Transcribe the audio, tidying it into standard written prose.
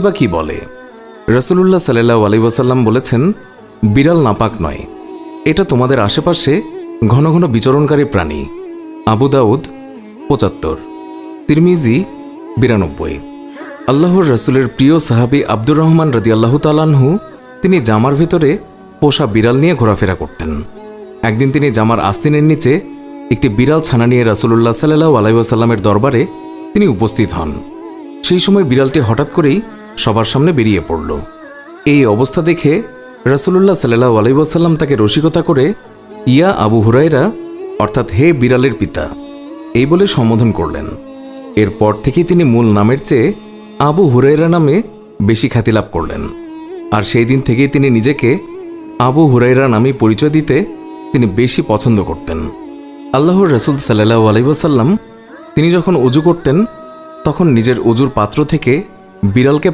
বা কি বলে? রাসূলুল্লাহ সাল্লাল্লাহু আলাইহি ওয়াসাল্লাম বলেছেন, বিড়াল নাপাক নয়, এটা তোমাদের আশেপাশে ঘন ঘন বিচরণকারী প্রাণী। আবু দাউদ ৭৫, তিরমিজি ৯২। আল্লাহর রাসূলের প্রিয় সাহাবী আব্দুর রহমান রাদিয়াল্লাহু তাআলা আনহু তিনি জামার ভেতরে পোষা বিড়াল নিয়ে ঘোরাফেরা করতেন। একদিন তিনি জামার আস্তিনের নিচে একটি বিড়াল ছানা নিয়ে রাসূলুল্লাহ সাল্লাল্লাহু আলাইহি ওয়াসাল্লামের দরবারে তিনি উপস্থিত হন। সেই সময় বিড়ালটি হঠাৎ করেই সবার সামনে বেরিয়ে পড়ল। এই অবস্থা দেখে রাসূলুল্লাহ সাল্লাল্লাহু আলাইহি ওয়াসাল্লাম তাকে রসিকতা করে ইয়া আবু হুরায়রা, অর্থাৎ হে বিড়ালের পিতা, এই বলে সম্বোধন করলেন। এরপর থেকেই তিনি মূল নামের চেয়ে আবু হুরায়রা নামে বেশি খ্যাতি লাভ করলেন। আর সেই দিন থেকেই তিনি নিজেকে আবু হুরায়রা নামে পরিচয় দিতে তিনি বেশি পছন্দ করতেন। আল্লাহর রাসূল সাল্লাল্লাহু আলাইহি ওয়াসাল্লাম তিনি যখন ওযু করতেন তখন নিজের ওযুর পাত্র থেকে বিড়ালকে